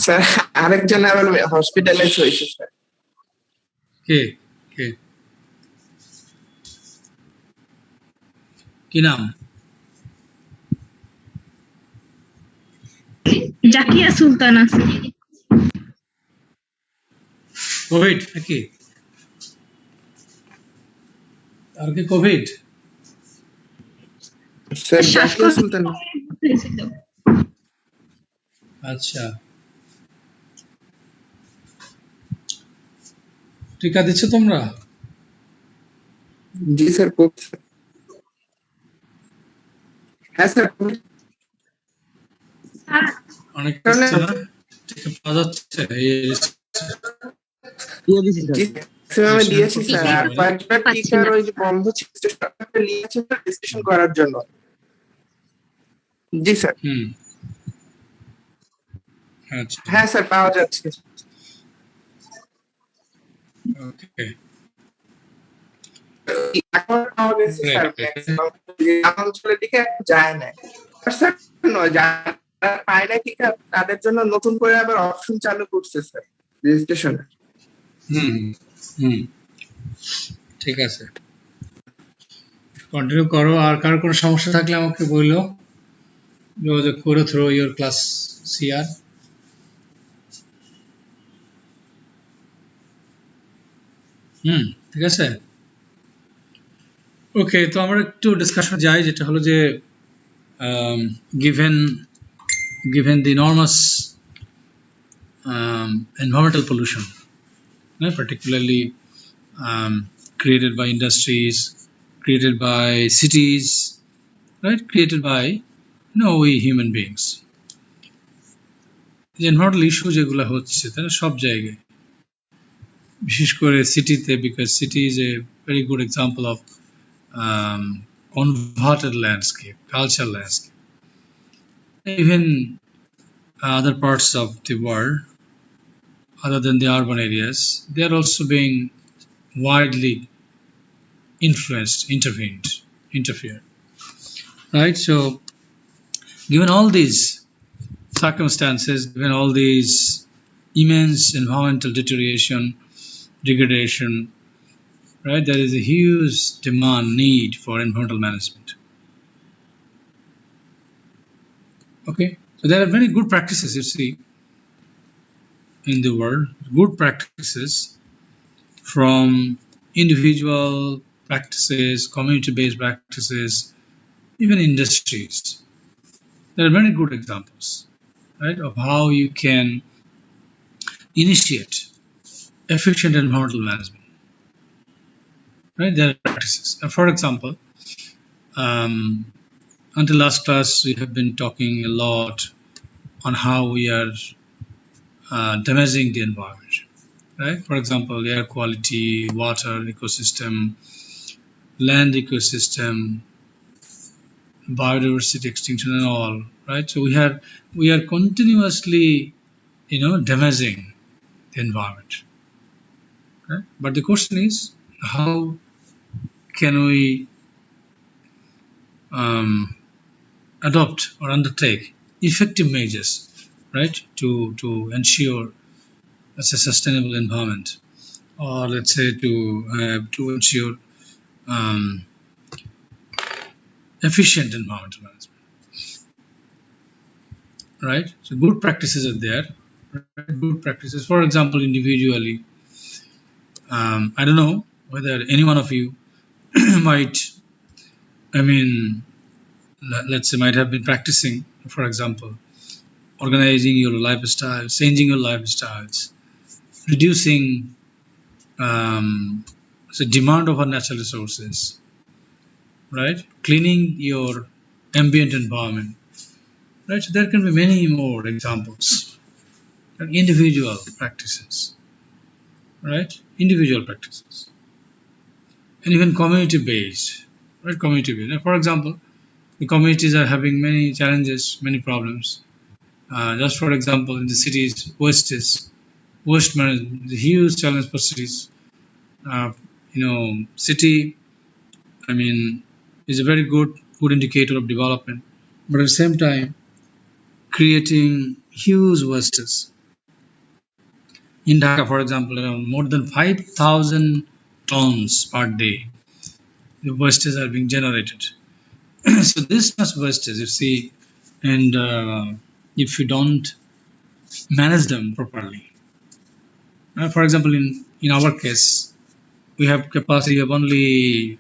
Sir আরেকজন আবার hospitalise হয়েছে স্যার। কে কে কি নাম? জাকিয়া সুলতান আছে। কোভিড নাকি? আর কি কোভিড? স্যার জাকিয়া সুলতান। আচ্ছা, টিকা দিচ্ছ তোমরা? জি স্যার করছে। হ্যাঁ স্যার অনেক কিছু না টিকা পাওয়া যাচ্ছে। আমি দিয়েছি স্যার, আর কয়েকটা টিকার ওই যে বন্ধ ছিল নিয়েছে স্যার ডিসকাশন করার জন্য। জি স্যার। আচ্ছা, হ্যাঁ স্যার পাওয়া যাচ্ছে। ওকে, এখন পাওয়া গেছে স্যার, ম্যাক্সিমাম অঞ্চলের দিকে যায় না স্যার, নয় যারা পায় না টিকা তাদের জন্য নতুন করে আবার অপশন চালু করছে স্যার রেজিস্ট্রেশনে। ঠিক আছে, কন্টিনিউ করো। আর কার কোনো সমস্যা থাকলে আমাকে বললো, যোগাযোগ করো থ্রু ইউর ক্লাস সিআর। ঠিক আছে, ওকে। তো আমরা একটু ডিসকাশন যাই, যেটা হলো যে given the enormous environmental pollution, particularly created by industries, created by cities, right, created by we human beings. The environmental issue যেগুলো হচ্ছে তাহলে সব জায়গায়, বিশেষ করে সিটিতে, because city is a very good example of converted landscape, cultural landscape. Even other parts of the world, other than the urban areas, they are also being widely influenced, interfered. Right? So, given all these circumstances, given all these immense environmental deterioration, degradation, right, there is a huge need for environmental management. Okay? So there are many good practices, you see, in the world, good practices from individual practices, community-based practices, even industries. There are many good examples, right, of how you can initiate efficient environmental management. Right, there are practices. For example, until last class, we have been talking a lot on how we are damaging the environment. Right? For example, air quality, water ecosystem, land ecosystem, biodiversity extinction, and all. Right? So we are continuously, damaging the environment. Right? But the question is, how can we adopt or undertake effective measures, right, to ensure a sustainable environment, or let's say to ensure efficient environmental management, right? So good practices are there, right? Good practices. For example, individually, I don't know whether any one of you might, let's say, might have been practicing, for example, organizing your lifestyle, changing your lifestyles, reducing the demand of our natural resources, right? Cleaning your ambient environment, right? So there can be many more examples, like individual practices, right? Individual practices, and even community-based, right? Community-based. For example, the communities are having many challenges, many problems. Just for example, in the cities, waste management is a huge challenge for cities. City, is a very good indicator of development, but at the same time, creating huge wastes. In Dhaka, for example, around more than 5,000 tons per day, the wastes are being generated. So this much wastes, you see, and if you don't manage them properly. For example, in our case, we have capacity of only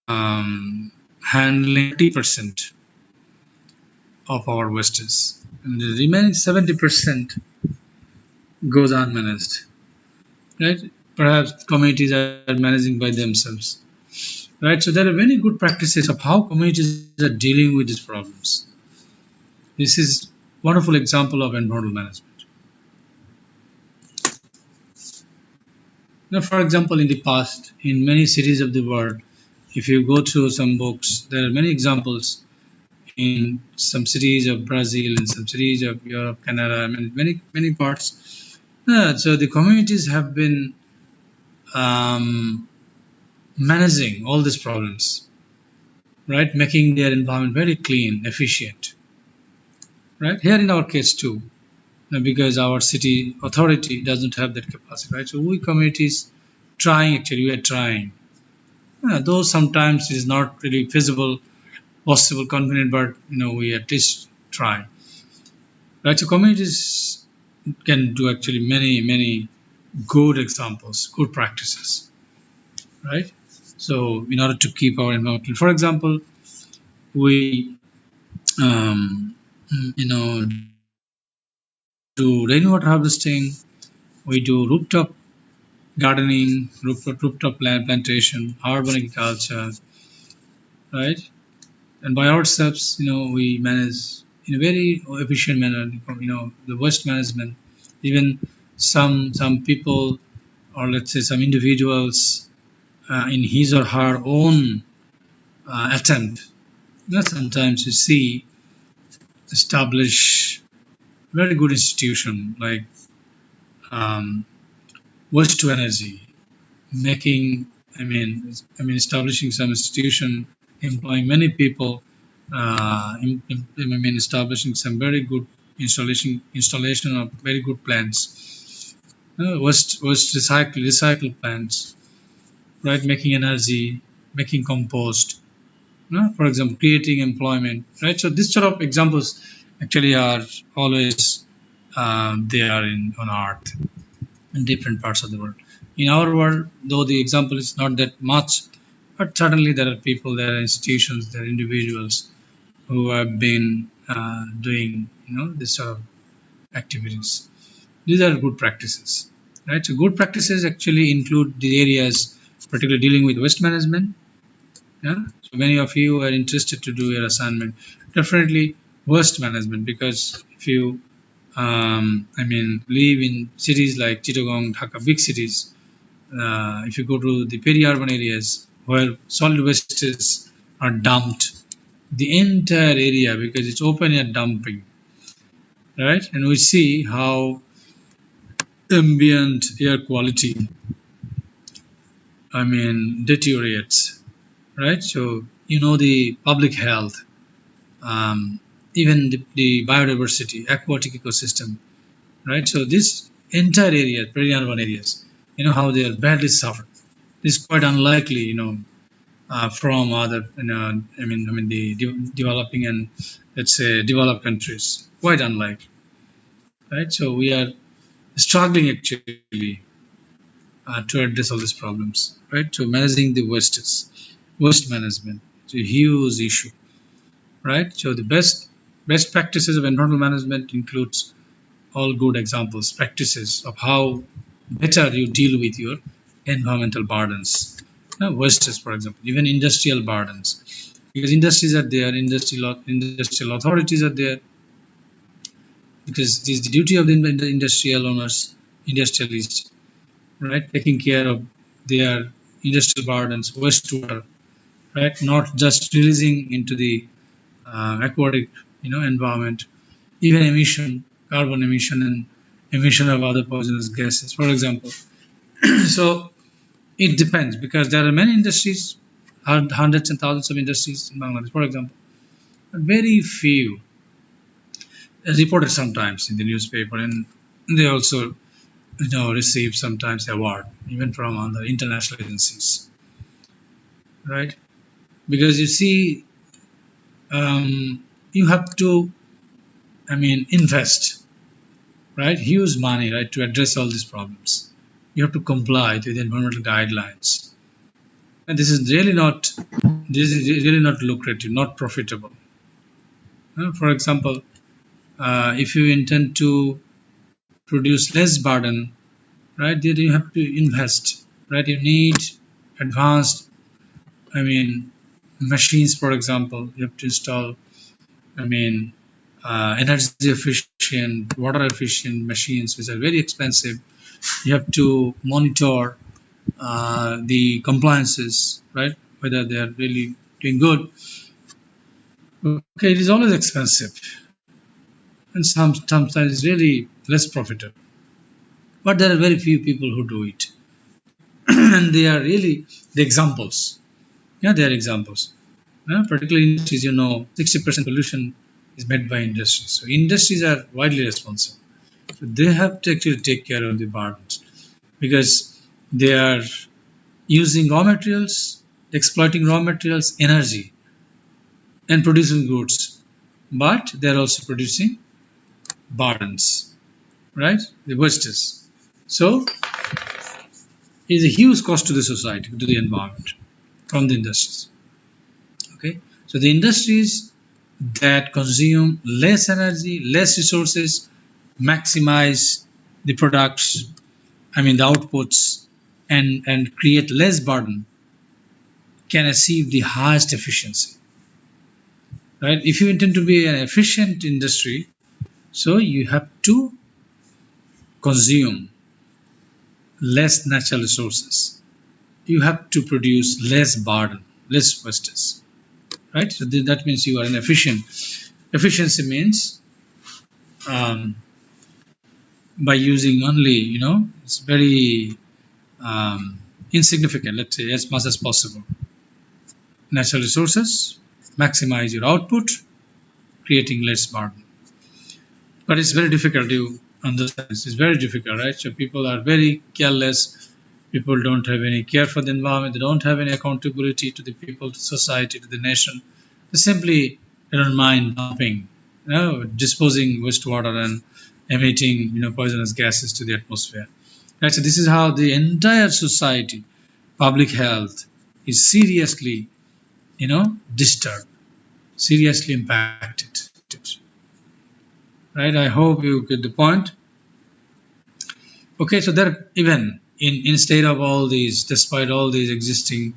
handling 30% of our wastes, and the remaining 70% goes unmanaged. Right? Perhaps communities are managing by themselves. Right? So there are many good practices of how communities are dealing with these problems. This is a wonderful example of environmental management. Now, for example, in the past, in many cities of the world, if you go through some books, there are many examples in some cities of Brazil, in some cities of Europe, Canada, I mean, many parts. So the communities have been managing all these problems, right? Making their environment very clean, efficient, right? Here in our case too, because our city authority doesn't have that capacity, right? So we communities we are trying. Though sometimes it is not really feasible, possible, convenient, but we at least try. Right? So communities can do actually many good examples, good practices, right? So in order to keep our environment, for example, we do rainwater harvesting, we do rooftop gardening, rooftop plantation, urban agriculture, right? And by ourselves, we manage in a very efficient manner, the waste management. Even some people, or let's say some individuals, in his or her own attempt, sometimes you see establish very good institution like waste to energy, establishing some institution, employing many people, establishing some very good installation of very good plants, waste recycle plants, right? Making energy, making compost, for example, creating employment, right? So this sort of examples actually are always there on Earth in different parts of the world. In our world, though the example is not that much, but certainly there are people, there are institutions, there are individuals who have been doing this sort of activities. These are good practices, right? So good practices actually include the areas particularly dealing with waste management. Yeah. So many of you are interested to do your assignment. Definitely waste management, because if you live in cities like Chittagong, Dhaka, big cities, if you go to the peri-urban areas where solid wastes are dumped, the entire area, because it's open air dumping, right? And we see how ambient air quality, deteriorates, right? So, the public health, even the biodiversity, aquatic ecosystem, right? So this entire area, peri-urban areas, how they are badly suffered. This is quite unlikely, from other, the developing and let's say developed countries. Quite unlikely, right? So we are struggling actually to address all these problems, right? So managing the waste management is a huge issue, right? So the best practices of environmental management includes all good examples, practices of how better you deal with your environmental burdens. Wastes, for example, even industrial burdens, because industries are there, industrial authorities are there, because it is the duty of the industrial owners, industrialists, right, taking care of their industrial burdens, wastewater, right, not just releasing into the aquatic, environment, even carbon emission and emission of other poisonous gases, for example. So it depends, because there are many industries, hundreds and thousands of industries in Bangladesh, for example, but very few reported sometimes in the newspaper, and they also receive sometimes award even from other international agencies, right? Because you see, you have to, invest, right, huge money, right, to address all these problems. You have to comply with the environmental guidelines, and this is really not lucrative, not profitable. For example, if you intend to produce less burden, right, then you have to invest, right? You need advanced, I mean, machines, for example. You have to install, I mean, energy efficient, water efficient machines, which are very expensive. You have to monitor the compliances, right? Whether they are really doing good. Okay, it is always expensive, and sometimes it's really less profitable. But there are very few people who do it, and they are really the examples. Yeah, they are examples. Particularly industries, 60% pollution is made by industries. So industries are widely responsible. So they have to actually take care of the burdens because they are using raw materials, exploiting raw materials, energy, and producing goods. But they are also producing burdens, right? The wastes. So it is a huge cost to the society, to the environment from the industries. Okay, so the industries that consume less energy, less resources, maximize the products, the outputs, and create less burden can achieve the highest efficiency. Right? If you intend to be an efficient industry, so you have to consume less natural resources. You have to produce less burden, less wastage. Right? So that means you are an efficient. Efficiency means by using only, it's very insignificant, let's say, as much as possible. Natural resources, maximize your output, creating less burden. But it's very difficult to understand. It's very difficult, right? So people are very careless. People don't have any care for the environment. They don't have any accountability to the people, to society, to the nation. They don't mind dumping, disposing wastewater and emitting, poisonous gases to the atmosphere. Right? So this is how the entire society, public health, is seriously, disturbed, seriously impacted. Right? I hope you get the point. Okay, so there, even instead of all these, despite all these existing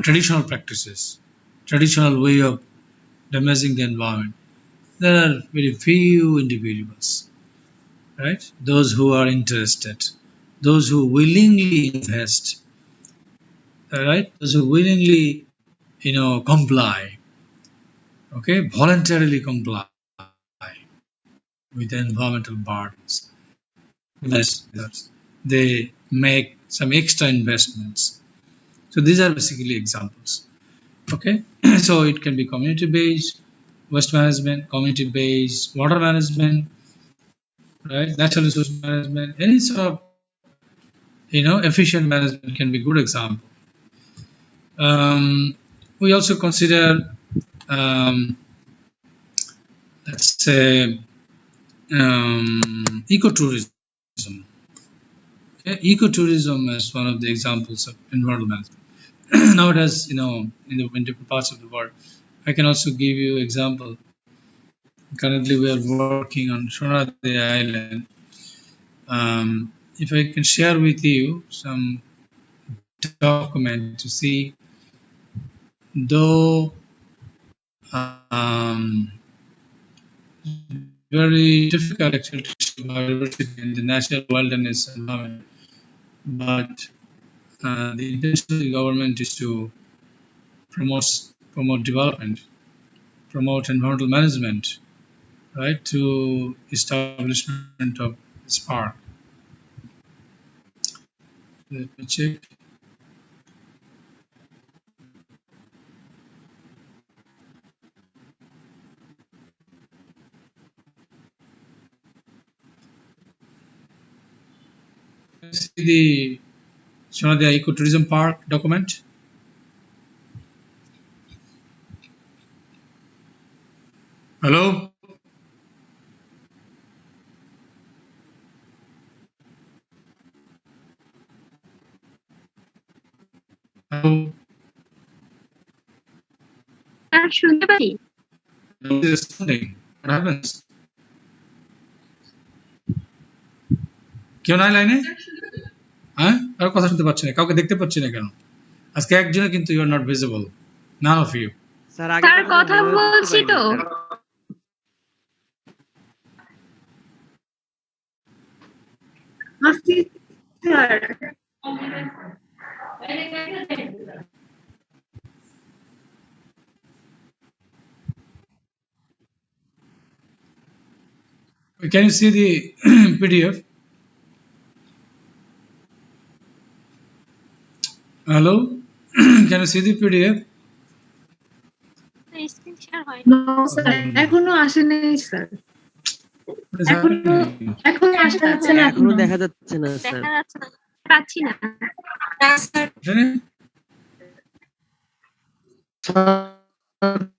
traditional practices, traditional way of damaging the environment, there are very few individuals, right? Those who are interested, those who willingly invest, right? Those who willingly, comply, okay, voluntarily comply with the environmental burdens. They make some extra investments. So these are basically examples. Okay, so it can be community-based waste management, community-based water management, right? Natural resource management, any sort of efficient management can be a good example. We also consider, let's say, ecotourism. Okay? Ecotourism is one of the examples of environmental management. Nowadays, in different parts of the world, I can also give you example. Currently, we are working on Shonade Island. If I can share with you some document to see, though very difficult actually to show biodiversity in the natural wilderness environment, but the intention of the government is to promote development, promote environmental management, right, to establishment of this park. Let me check. See the Sonadia Ecotourism Park document. Hello? Hello? আর শুনতে পারি? Nobody is responding. What happens? কেউ নাই লাইনে? হ্যাঁ? আর কথা শুনতে পাচ্ছি না, কাউকে দেখতে পাচ্ছি না কেন? আজকে একজনে কিন্তু you are not visible, none of you. Sir কথা বলছি তো। আসছি sir. Can you see the PDF? Hello? Can you see the PDF? Screen share হয় না স্যার, এখনো আসে নাই স্যার। What is happening? এখনো আসছে না, এখনো দেখা যাচ্ছে না স্যার। দেখা যাচ্ছে না, পাচ্ছি না। স্যার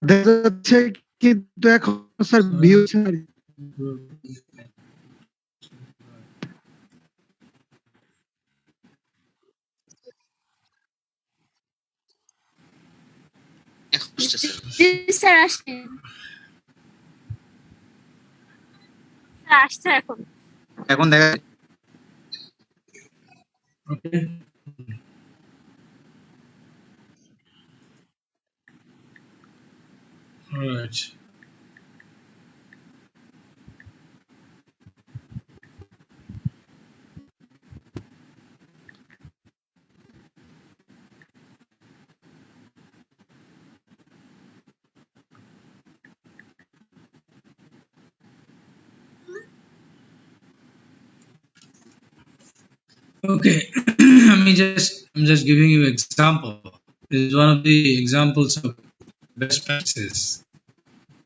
দেখা যাচ্ছে কিন্তু এখন স্যার ভিউ ছাড়ি। স্যার আসছেন, আসছে এখন। এখন দেখা Okay. All right. Okay, I'm just giving you example. This is one of the examples of best practices.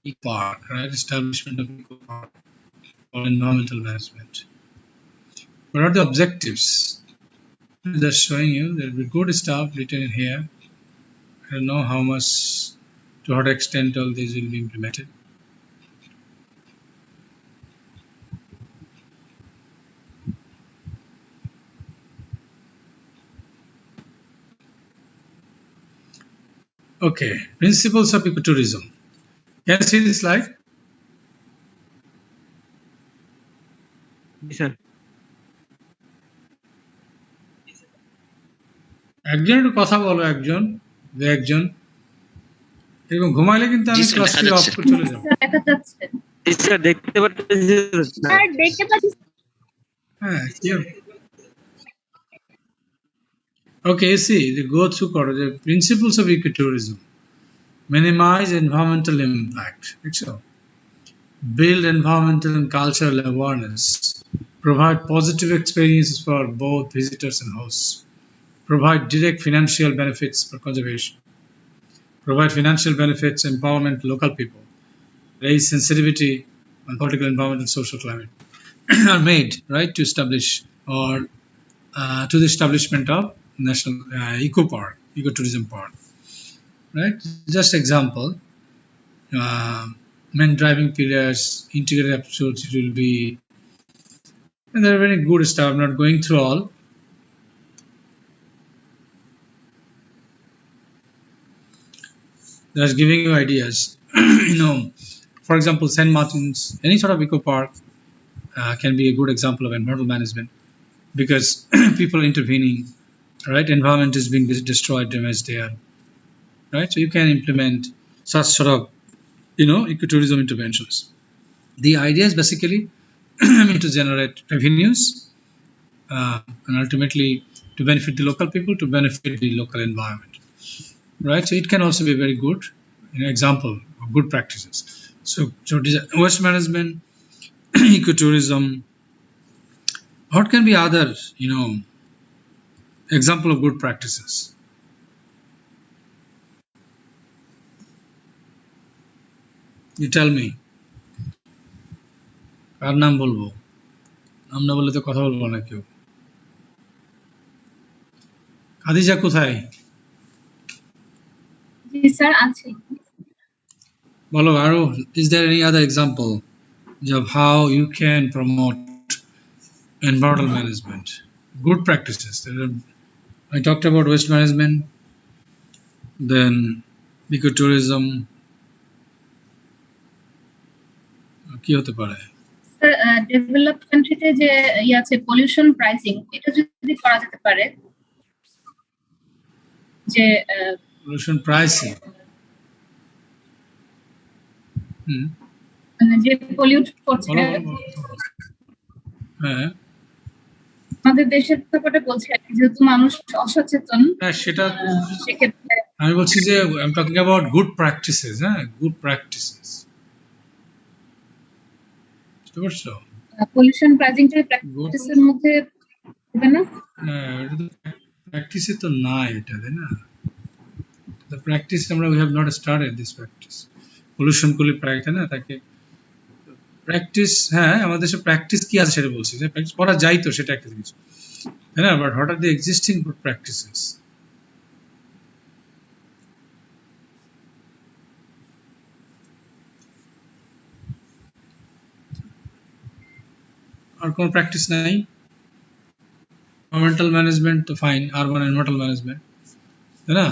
E-park, right? Establishment of eco-park or environmental management. What are the objectives? I'm just showing you there will be good stuff written in here. I don't know how much, to what extent all these will be implemented. Okay, principles of ecotourism. Can you see this slide? Sir একজন একটু কথা বলো, একজন এরকম ঘুমাইলে কিন্তু আমি জি sir, class দেখা অফ যাচ্ছে। করে চলে যাব। দেখা যাচ্ছে স্যার দেখতে পাচ্ছি স্যার, দেখতে পাচ্ছি হ্যাঁ, কি হবে? Okay, see, the go through করো the principles of ecotourism. Minimize environmental impact. So, build environmental and cultural awareness. Provide positive experiences for both visitors and hosts. Provide direct financial benefits for conservation. Provide financial benefits, empowerment local people. Raise sensitivity on political, environmental, social climate are made, right, to establish or to the establishment of national eco park, ecotourism park, right? Just example, main driving pillars, integrated approach, it will be, and there are very good stuff. I'm not going through all. That's giving you ideas. You know, for example, St. Martin's, any sort of eco park can be a good example of environmental management because people are intervening, right? Environment is being destroyed, damaged there, right? So you can implement such sort of, ecotourism interventions. The idea is basically to generate revenues and ultimately to benefit the local people, to benefit the local environment, right? So it can also be very good, example of good practices. So waste management, ecotourism. What can be other, example of good practices? You tell me. কার নাম বলবো? নাম না বললে তো কথা বলবো না কেউ। আদিজা কোথায়? জি স্যার আছে। বলো আরো, is there any other example of how you can promote environmental management? Good practices. I talked about waste management, then ecotourism. কি হতে পারে? স্যার ডেভেলপড কান্ট্রিতে যে আছে পলিউশন প্রাইসিং, এটা যদি করা যেতে পারে, যে Pollution pricing. মানে যে পলিউট করছে হ্যাঁ, আমাদের দেশের ব্যাপারে বলছি আর কি, যেহেতু মানুষ অসচেতন, হ্যাঁ সেটা সেক্ষেত্রে আমি বলছি যে I'm talking about good practices, হ্যাঁ, good practices. বুঝতে পারছো? পলিউশন প্রাইসিংটা প্র্যাকটিসের মধ্যে হবে না? এটা তো প্র্যাকটিসে তো না, এটা তাই না? The practice আমরা we have not started this practice. Pollution করলে প্রায় তাই না, তাকে প্র্যাকটিস, হ্যাঁ আমাদের দেশে প্র্যাকটিস কি আছে সেটা বলছি, যে প্র্যাকটিস করা যায় তো সেটা একটা জিনিস, তাই না? But what are the existing good practices? আর কোন প্র্যাকটিস নাই? environmental management তো ফাইন, আরবান environmental management, তাই না?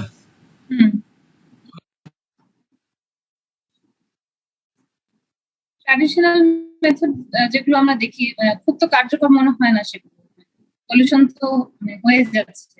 ট্র্যাডিশনাল মেথড যেগুলো আমরা দেখি খুব তো কার্যকর মনে হয় না সেগুলো, পলিউশন তো হয়ে যাচ্ছে।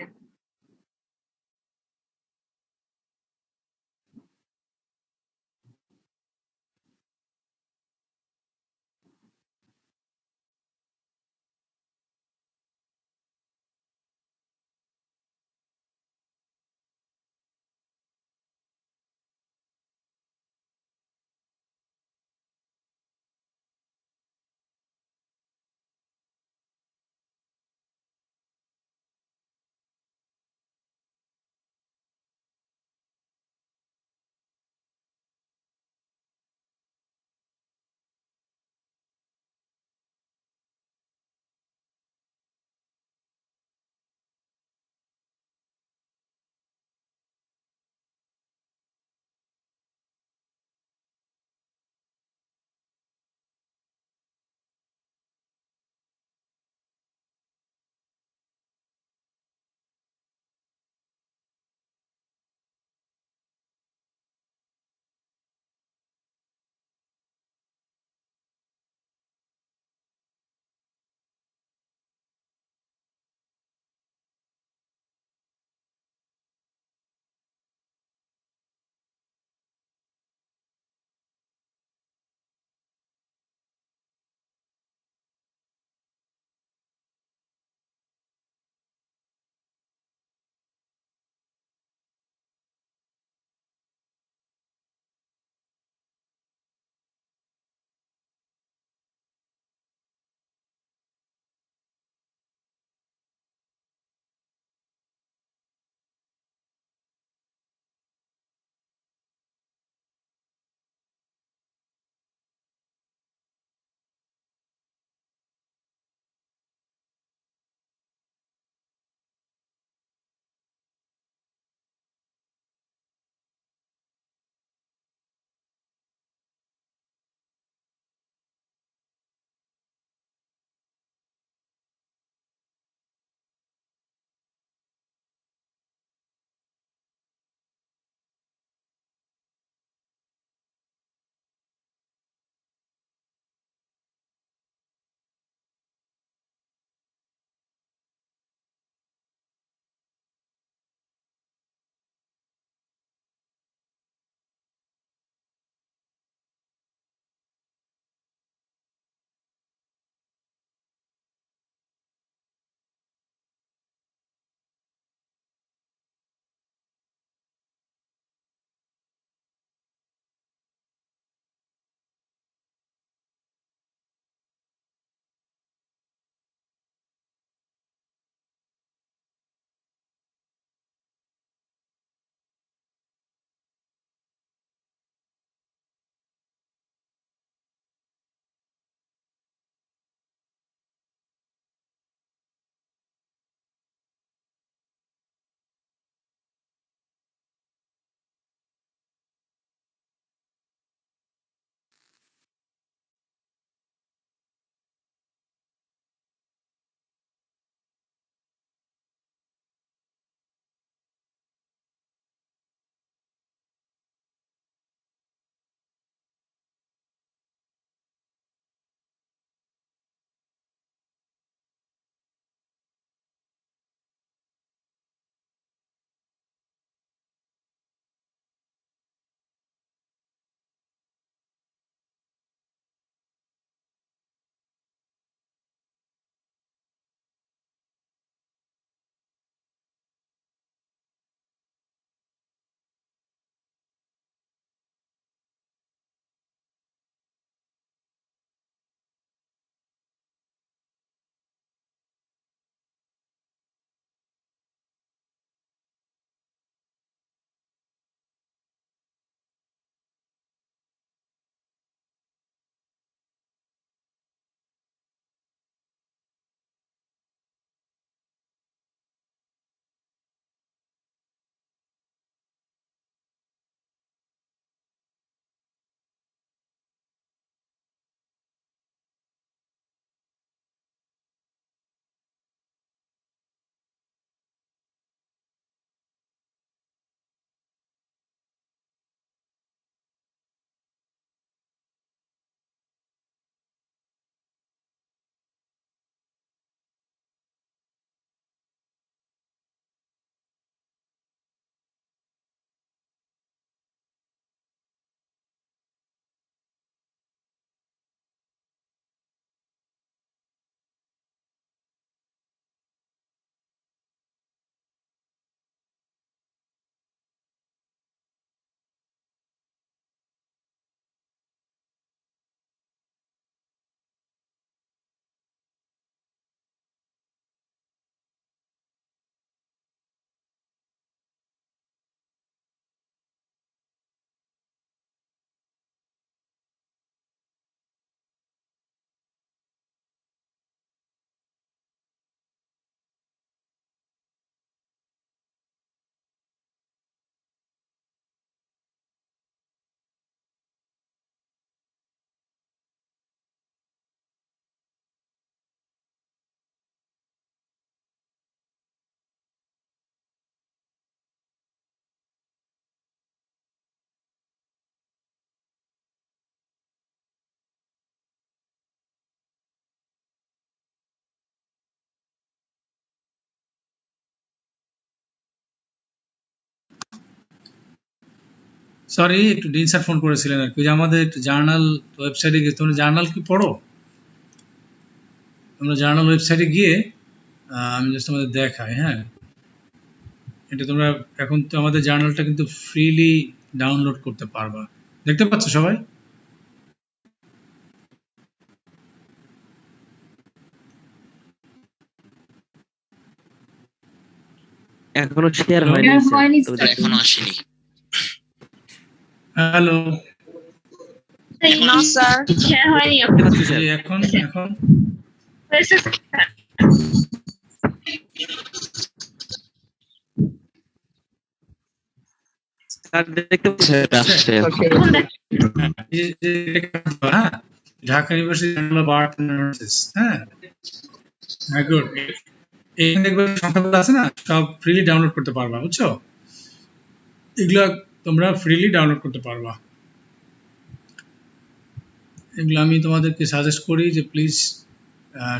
সরি, একটু ডিন স্যার ফোন করেছিলেন আর কি, যে আমাদের একটু জার্নাল ওয়েবসাইটে গিয়ে, তোমরা জার্নাল কি পড়ো? তোমরা জার্নাল ওয়েবসাইটে গিয়ে আমি জাস্ট তোমাদের দেখাই, হ্যাঁ, এটা তোমরা এখন তো আমাদের জার্নালটা কিন্তু ফ্রিলি ডাউনলোড করতে পারবা। দেখতে পাচ্ছ সবাই? এখনো শেয়ার হয়নি Share স্যার, হয়নি, তবে স্যার। দেখতে এখনো আসেনি। Hello, No, sir. শেয়ার হয়নি পাচ্ছি স্যার। এখন এখন হয়েছে স্যার দেখতে পাচ্ছি। স্যার আসছে। এখন দেখ হ্যাঁ, Dhaka university journal of art and sciences, হ্যাঁ, গুড। এখানে দেখবে সংখ্যাগুলো আছে না, সব ফ্রিলি ডাউনলোড করতে পারবা, বুঝছো? এগুলা তোমরা ফ্রিলি ডাউনলোড করতে পারবা। এগুলো আমি তোমাদেরকে সাজেস্ট করি যে প্লিজ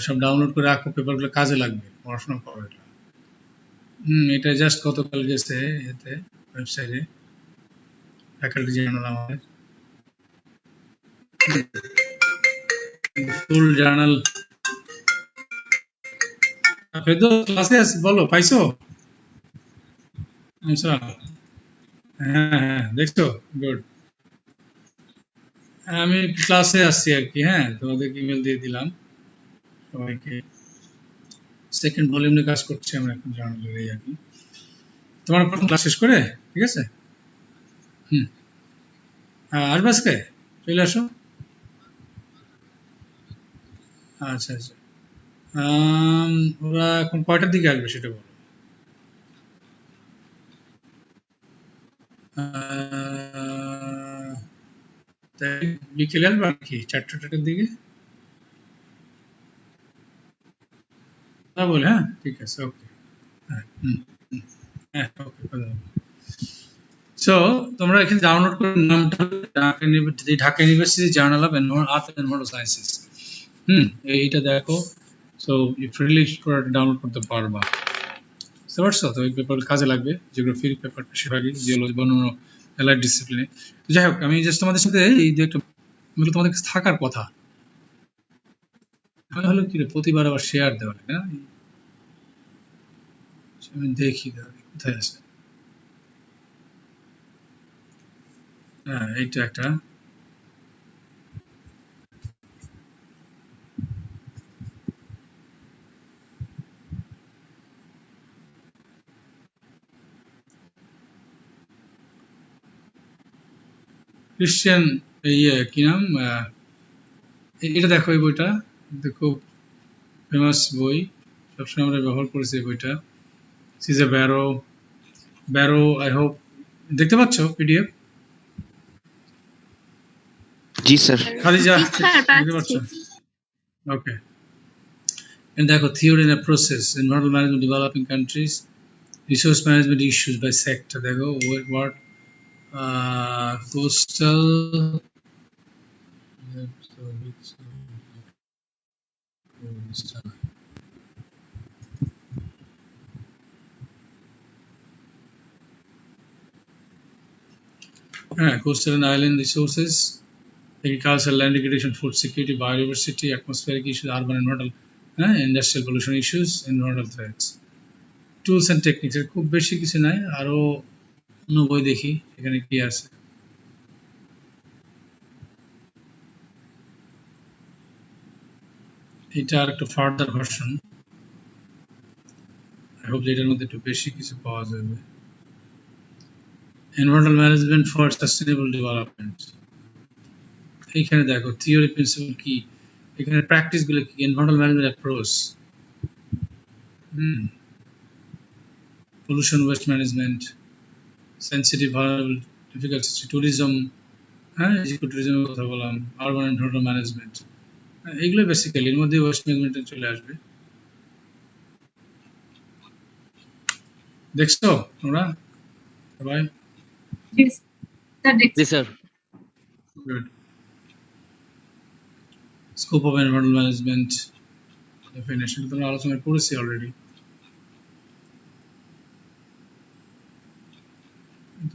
সব ডাউনলোড করে রাখো, পেপারগুলো কাজে লাগবে, পড়াশোনা করো এটা। এটা জাস্ট গতকাল গেছে এতে ওয়েবসাইটে, ফ্যাকাল্টি জার্নাল আমাদের ফুল জার্নাল। ফেদো ক্লাসে আছি, বলো পাইছো? আচ্ছা, হ্যাঁ হ্যাঁ, দেখছো, গুড। আমি ক্লাসে আসছি আর কি, হ্যাঁ, তোমাদেরকে ইমেল দিয়ে দিলাম সবাইকে। সেকেন্ড ভলিউম নিয়ে কাজ করছি আমরা এখন জার্নালের, এই আর কি। তোমার প্রথম ক্লাস শেষ করে, ঠিক আছে? আসবে আজকে, চলে আসো। আচ্ছা আচ্ছা, ওরা এখন কয়টার দিকে আসবে সেটা বলো। তাই বিকেলে আসবে আর কি, 4টার দিকে বলে, হ্যাঁ ঠিক আছে, ওকে। হ্যাঁ হ্যাঁ, ওকে। সো তোমরা এখানে ডাউনলোড করে নামটা Dhaka university journal of earth and environmental sciences, এইটা দেখো। সো ফ্রিলি ডাউনলোড করতে পারবা, বুঝতে পারছো তো? এই পেপার কাজে লাগবে, জিওগ্রাফির পেপার বেশিরভাগই, জিওলজি বা অন্য অ্যালাইড ডিসিপ্লিনে। যাই হোক, আমি জাস্ট তোমাদের সাথে এই যে একটা, এগুলো তোমাদের কাছে থাকার কথা, আমি হলো কি প্রতিবার আবার শেয়ার দেওয়া লাগে না। আমি দেখি কোথায় আছে। হ্যাঁ, এইটা একটা, ক্রিশ্চিয়ান ইয়ে কি নাম, এটা দেখো, এই বইটা খুব ফেমাস বই, সবসময় আমরা ব্যবহার করেছি এই বইটা। C J Barrow, I hope দেখতে পাচ্ছ PDF. Ji sir. Khalija sir দেখতে পাচ্ছ? ওকে, দেখো, theory and process, environmental management developing countries, resource management issues by sector. দেখো what coastal, coastal and island resources, agriculture, land degradation, food security, biodiversity, atmospheric issues, urban environmental, industrial pollution issues, environmental threats, tools and techniques। খুব বেশি কিছু নাই, আরো অন্য বই দেখি এখানে কি আছে। এটা আর একটা ফার্দার ভার্সন, আই হোপ এটার মধ্যে একটু বেশি কিছু পাওয়া যাবে। Environmental management for sustainable development, এইখানে দেখো থিওরি প্রিন্সিপাল কি, এখানে প্র্যাকটিস গুলো কি, environmental management approach, pollution waste management, sensitive vulnerable difficult tourism, ইকোট্যুরিজমের কথা বললাম, আরবান এনভায়রনমেন্টাল ম্যানেজমেন্ট, এগুলো বেসিক্যালি এর মধ্যে ওয়েস্ট ম্যানেজমেন্টে চলে আসবে। দেখছো তোমরা সবাই? জি, স্যার দেখছি। জি sir. Good. Scope of environmental management definition তোমরা আলোচনা করেছি অলরেডি।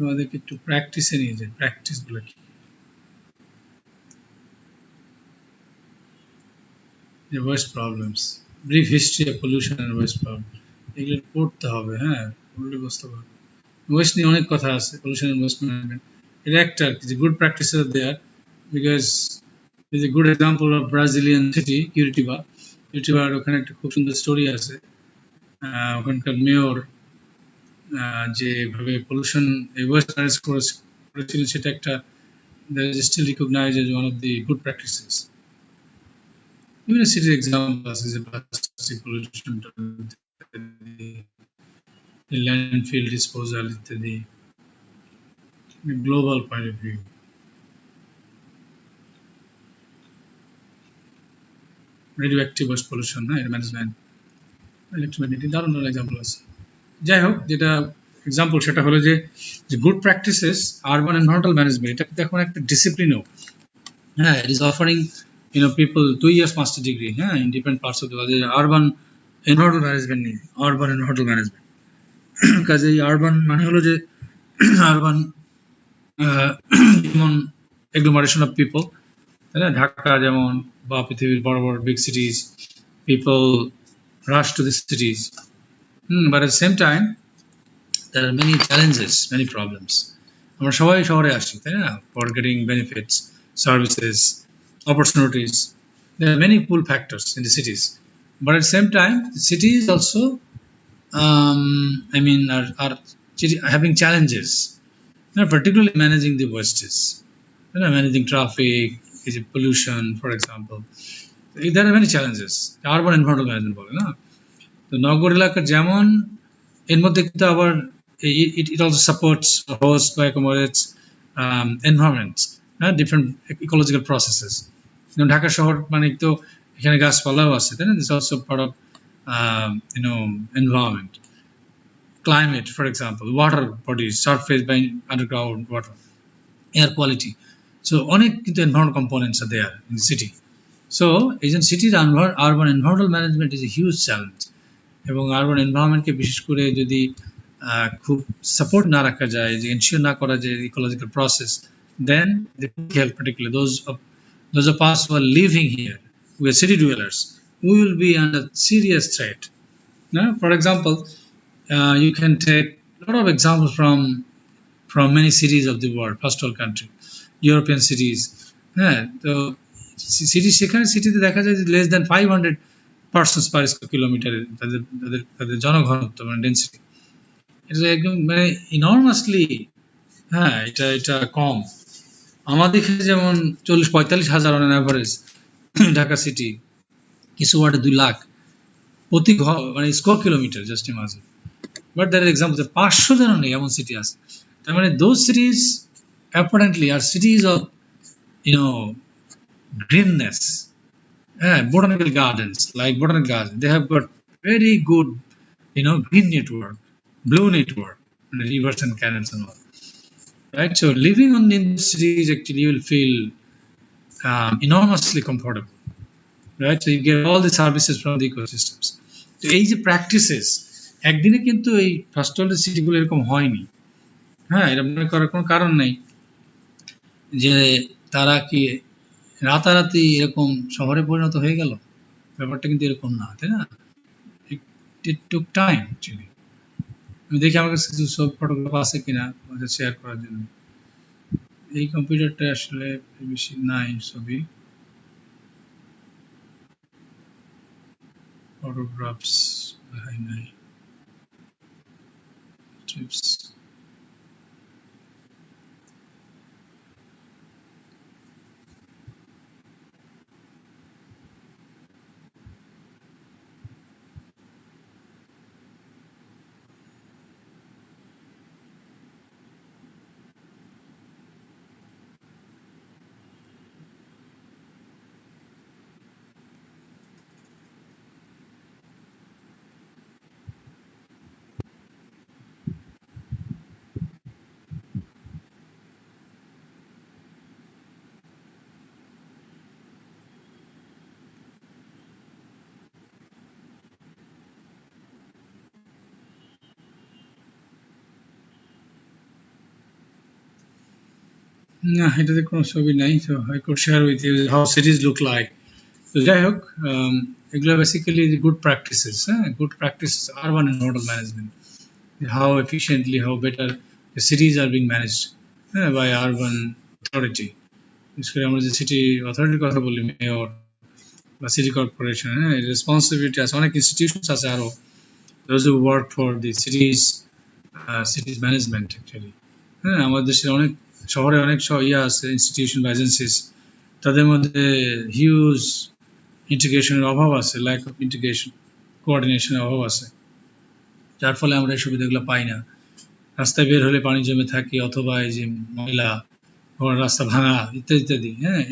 তোমাদেরকে একটু প্র্যাকটিসে নিয়ে যাই, প্র্যাকটিস গুলো কি, যে waste problems, brief history of pollution and waste problem, এগুলো পড়তে হবে। হ্যাঁ, পড়লে বুঝতে পারবে। ওয়েস্ট নিয়ে অনেক কথা আছে, পলিউশন এন্ড ওয়েস্ট ম্যানেজমেন্ট, এটা একটা যে good practices are there, because is a good example of Brazilian city Curitiba. কিউরিটিবার ওখানে একটা খুব সুন্দর স্টোরি আছে। ওখানকার মেয়র যেভাবে পলিউশন ওয়েস্ট ম্যানেজ করেছিলেন, সেটা একটা still recognise as one of the good practices. বিভিন্ন সিটির এক্সাম্পল আছে যে প্লাস্টিক পলিউশন, ল্যান্ডফিল ডিসপোজাল ইত্যাদি, global point of view. Radioactive waste pollution, হ্যাঁ, এর ম্যানেজমেন্ট, ইলেকট্রোম্যাগনেটিক, দারুণ দারুণ এক্সাম্পল আছে। যাই হোক, যেটা এক্সাম্পল সেটা হলো যে good practices urban environmental management, এটা কিন্তু এখন একটা ডিসিপ্লিনও। হ্যাঁ, it is offering people 2 years master degree, হ্যাঁ, in different parts of the world, urban environmental management নিয়ে, আরবান এনভায়রনমেন্টাল ম্যানেজমেন্ট। কাজে আরবান মানে হলো যে আরবান যেমন এগ্লোমারেশন অফ পিপল, তাই না, ঢাকা যেমন বা পৃথিবীর বড় বড় big সিটিজ, people rush to the cities, but at the same time there are many challenges, many problems. আমরা সবাই শহরে আসি, তাই না, for getting benefits, services, opportunities. There are many pull factors in the cities, but at the same time the cities also are having challenges, particularly managing the wastes, managing traffic, pollution, for example. There are many challenges, urban environmental management বলে না। তো নগর এলাকা যেমন, এর মধ্যে কিন্তু আবার it also supports or hosts বা accommodates environments, different ecological processes. Dhaka শহর মানে তো এখানে গাছপালাও আছে, তাই না, this is also part of environment. Climate, for example, water bodies, surface by underground water, air quality. So অনেক কিন্তু environmental components are there in the city. So as in cities, urban environmental management is a huge challenge. এবং urban এনভায়রনমেন্টকে বিশেষ করে যদি খুব support না রাখা যায়, যে এনশিওর না করা যায় ecological process, then the health, particularly those of us who are living here, we are city dwellers, we will be under serious threat. Now, for example, you can take a lot of examples from many cities of the world, first world country, European cities. হ্যাঁ, তো সেখানে সিটিতে দেখা যায় যে less than 500 persons per square kilometer তাদের জনঘনত্ব, মানে density, এটা একদম মানে ইনর্মাসলি, হ্যাঁ, এটা কম। আমাদের এখানে যেমন 40-45 হাজার অন অ্যাভারেজ ঢাকা সিটি, কিছু ওয়ার্ডে 2 লাখ প্রতি মানে square kilometre, just imagine. But there is example 500 জন নেই, এমন সিটি আছে। তার মানে those cities apparently are cities of greenness, botanical gardens, like botanical gardens, they have got very good green network, blue network, rivers and canals and all, right? So living in the cities, actually you will feel enormously comfortable, right? So you get all the services from the ecosystems. So এই যে practices একদিনে কিন্তু এই first world সিটিগুলো এরকম হয়নি। হ্যাঁ, এটা মনে করার কোনো কারণ নেই যে তারা কি রাতারাতি এরকম শহরে পরিণত হয়ে গেল, ব্যাপারটা কিন্তু এরকম না, তাই না? It took time actually. আমি দেখি আমার কাছে কিছু সব ফটোগ্রাফ আছে কিনা শেয়ার করার জন্য। এই কম্পিউটারটা আসলে বেশি নাই ছবি, ফটোগ্রাফস নাই, ট্রিপস। না, এটাতে কোনো ছবি নাই, তো I could share with you how cities look like. তো যাই হোক, এগুলো বেসিক্যালি গুড প্র্যাকটিসেস, হ্যাঁ, good practice urban and hotel management, how efficiently, how better the cities are being managed by urban authority. বিশেষ করে আমরা যে সিটি অথরিটির কথা বলি, মেয়র বা সিটি কর্পোরেশন, হ্যাঁ, রেসপন্সিবিলিটি আছে, অনেক ইনস্টিটিউশনস আছে আরো, those who work for the cities management actually. হ্যাঁ, আমাদের দেশের অনেক শহরে অনেক আছে ইনস্টিটিউশন বা এজেন্সিস, তাদের মধ্যে হিউজ ইন্টিগ্রেশনের অভাব আছে, ল্যাক অফ ইন্টিগ্রেশন, কোঅর্ডিনেশনের অভাব আছে, যার ফলে আমরা এই সুবিধাগুলো পাই না। রাস্তায় বের হলে পানি জমে থাকে, অথবা এই যে ময়লা, রাস্তা ভাঙা ইত্যাদি ইত্যাদি, হ্যাঁ,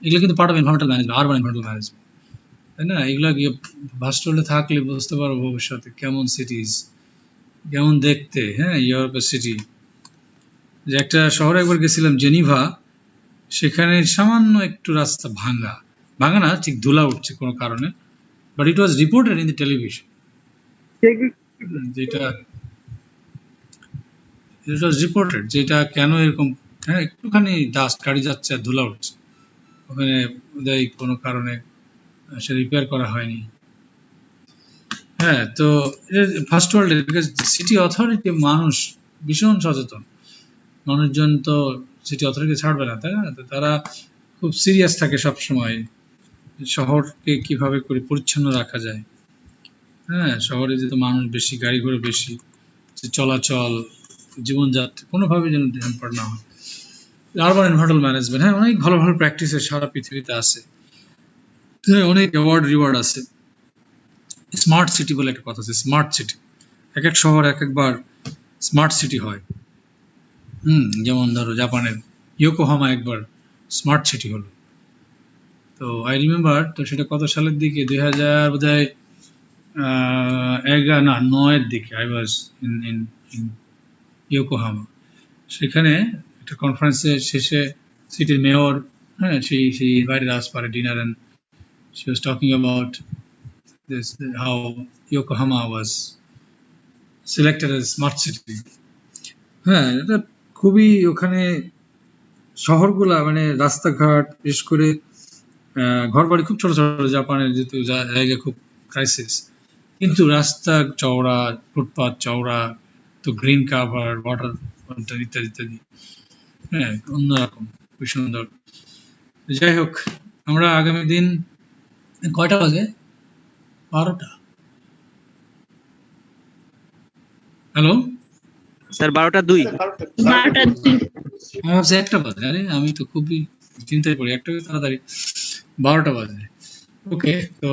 এগুলো কিন্তু part of environmental management, urban environmental management, তাই না? এগুলো ভাস্টলে থাকলে বুঝতে পারবো ভবিষ্যতে কেমন সিটিজ, কেমন দেখতে, হ্যাঁ, ইউরোপের সিটি। যে একটা শহরে একবার গেছিলাম, জেনিভা, সেখানে সামান্য একটু রাস্তা ভাঙা না, ঠিক ধুলা উঠছে কোনো কারণে, but it was reported in the television, যেটা ইট ওয়াজ রিপোর্টেড, যেটা কেন এরকম, হ্যাঁ, একটুখানি ডাস্ট, গাড়ি যাচ্ছে আর ধুলা উঠছে, ওখানে বোধহয় কোনো কারণে সে রিপেয়ার করা হয়নি। হ্যাঁ, তো first world, because city authority মানুষ ভীষণ সচেতন, মানুষজন তো সিটি অথরিটি ছাড়বে না, তাই না? তো তারা খুব সিরিয়াস থাকে সব সময়, শহরকে কিভাবে করে পরিচ্ছন্ন রাখা যায়। হ্যাঁ, শহরে যেহেতু মানুষ বেশি, গাড়ি ঘোড়া বেশি, চলাচল, জীবনযাত্রা কোনোভাবে যেন হ্যাম্পার না হয়। আরবান এনভায়রনমেন্টাল ম্যানেজমেন্ট, হ্যাঁ, অনেক ভালো ভালো প্র্যাকটিসের সারা পৃথিবীতে আছে, অনেক অ্যাওয়ার্ড রিওয়ার্ড আছে। স্মার্ট সিটি বলে একটা কথা আছে, স্মার্ট সিটি, এক এক শহর এক একবার স্মার্ট সিটি হয়। যেমন ধরো জাপানের ইয়োকোহামা একবার স্মার্ট সিটি হলো। তো আই রিমেম্বার, তো সেটা কত সালের দিকে, 2000 বোধহয় 9-এর দিকে, আই ওয়াজ ইন ইয়োকোহামা। সেখানে একটা কনফারেন্সের শেষে সিটির মেয়র, হ্যাঁ, she invited us for a dinner and she was talking about this, how Yokohama was selected as smart city. হ্যাঁ, এটা খুবই, ওখানে শহরগুলা মানে রাস্তাঘাট, বিশেষ করে ঘরবাড়ি খুব ছোট ছোট, জাপানের যেহেতু জায়গা খুব ক্রাইসিস, কিন্তু রাস্তা চওড়া, ফুটপাথ চওড়া, তো গ্রিন কাভার, ওয়াটার ইত্যাদি ইত্যাদি, হ্যাঁ, অন্যরকম, খুব সুন্দর। যাই হোক, আমরা আগামী দিন, কয়টা বাজে? 12টা। হ্যালো স্যার 12টা 2। 12টা 2। আমি ভাবছি 1টা বাজে, আরে আমি তো খুবই চিন্তায় পড়ি, একটা তাড়াতাড়ি 12টা বাজে। ওকে, তো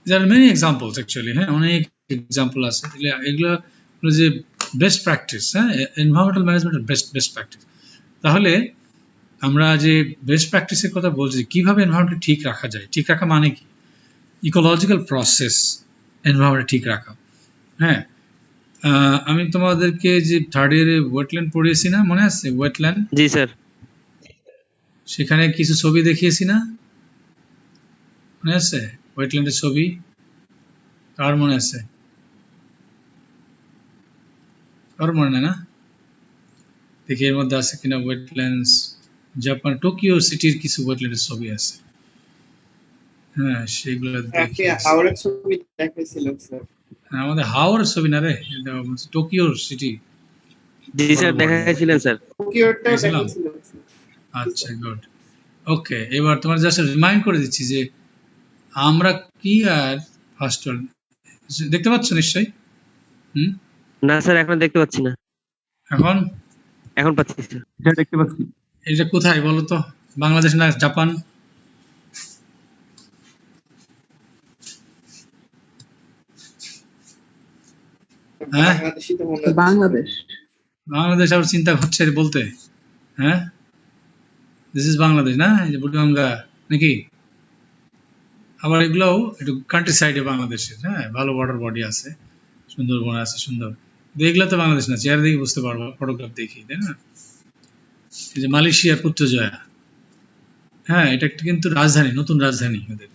there are many examples actually, হ্যাঁ, অনেক এক্সাম্পল আছে। এগুলো যে বেস্ট প্র্যাকটিস, হ্যাঁ, এনভায়রনমেন্টাল ম্যানেজমেন্টের বেস্ট প্র্যাকটিস। তাহলে আমরা যে বেস্ট প্র্যাকটিসের কথা বলছি, কিভাবে এনভায়রনমেন্ট ঠিক রাখা যায়, ঠিক রাখা মানে কি, ইকোলজিক্যাল প্রসেস, এনভায়রনমেন্ট ঠিক রাখা। হ্যাঁ, আমি তোমাদেরকে যে থার্ড ইয়ারে ওয়েটল্যান্ড পড়িয়েছি না, মনে আছে? ওয়েটল্যান্ড, জি স্যার। সেখানে কিছু ছবি দেখিয়েছি না, মনে আছে? ওয়েটল্যান্ডের ছবি কার মনে আছে? কার মনে নেই না? দেখি এর মধ্যে আছে কিনা ওয়েটল্যান্ডস। জাপান টোকিও সিটির কিছু ওয়েটল্যান্ডের ছবি আছে, হ্যাঁ, সেগুলো দেখি। হাওড়ার ছবি দেখাইছিলেন স্যার? আমাদের হাওড়ার ছবি না রে, টোকিও সিটি। জি স্যার, দেখাইছিলেন স্যার। টোকিওরটা দেখাইছিলেন। আচ্ছা, গুড। ওকে, এবার তোমার জাস্ট রিমাইন্ড করে দিচ্ছি যে আমরা কি আর ফার্স্ট ওয়ার্ল্ড দেখতে পাচ্ছ নিশ্চয়ই? না স্যার, এখন দেখতে পাচ্ছি না। এখন পাচ্ছি স্যার, দেখতে পাচ্ছি। এটা কোথায় বলো তো? বাংলাদেশ না জাপান? হ্যাঁ, বাংলাদেশ আবার চিন্তা করছে বলতে, হ্যাঁ, দিস ইজ বাংলাদেশ না, এই যে বুড়িগঙ্গা নাকি? আবার এগুলোও একটু কান্ট্রি সাইডে বাংলাদেশের, হ্যাঁ, ভালো ওয়াটার বডি আছে, সুন্দরবন আছে, সুন্দর। দেখলে তো বাংলাদেশ না, চেয়ার দেখে বুঝতে পারবো, ফটোগ্রাফ দেখি, তাই না? এই যে মালয়েশিয়ার পুত্রজয়া, হ্যাঁ, এটা একটা কিন্তু রাজধানী, নতুন রাজধানী ওদের।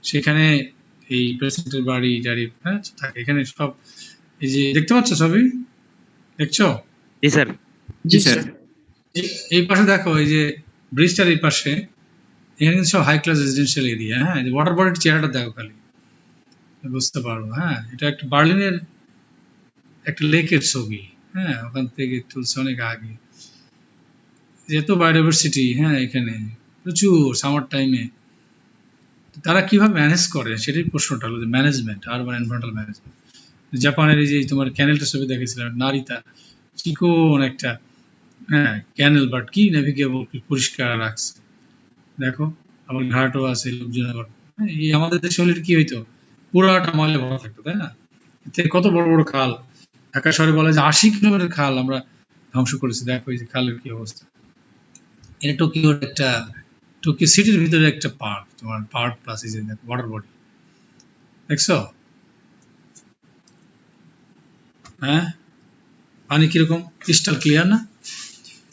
সেখানে এই প্রেসিডেন্টের বাড়ি টাড়ি, হ্যাঁ, থাকে এখানে সব। এই যে দেখতে পাচ্ছ ছবি, দেখছো? জি স্যার। জি স্যার। এই পাশে দেখো, এই যে ব্রিজটার এই পাশে, এখানে কিন্তু সব হাই ক্লাস রেজিডেন্সিয়াল এরিয়া। হ্যাঁ, ওয়াটার বডির চেহারাটা দেখো খালি, বুঝতে পারবো। হ্যাঁ, এটা একটা বার্লিনের একটা লেকের ছবি। হ্যাঁ, ওখান থেকে তুলছে অনেক আগে। এত বায়োডাইভার্সিটি, হ্যাঁ, এখানে প্রচুর সামার টাইমে। তারা কিভাবে ম্যানেজ করে সেটাই প্রশ্নটা হলো, যে ম্যানেজমেন্ট, আরবান এনভায়রনমেন্টাল ম্যানেজমেন্ট। জাপানের এই যে তোমার ক্যানেলটা ছবি দেখেছিলাম, নারিতা, চিকন একটা, হ্যাঁ, ক্যানেল, বাট কি নেভিগেবল, কি পরিষ্কার রাখছে দেখো। আবার ঘাটও আছে, লোকজন আবার, হ্যাঁ, এই আমাদের দেশে হলে কি হইতো, পুরাটা ময়লা ভরা থাকতো, তাই না? এতে কত বড় বড় খাল, ঢাকা শহরে বলে যে 80 কিলোমিটার খাল আমরা ধ্বংস করেছি। দেখো এই যে খালের কি অবস্থা। এটা টোকিওর একটা, টোকিও সিটির ভিতরে একটা পার্ক, তোমার পার্ক প্লাস এই যে ওয়াটার বডি দেখছো। হ্যাঁ, পানি কিরকম ক্রিস্টাল ক্লিয়ার না?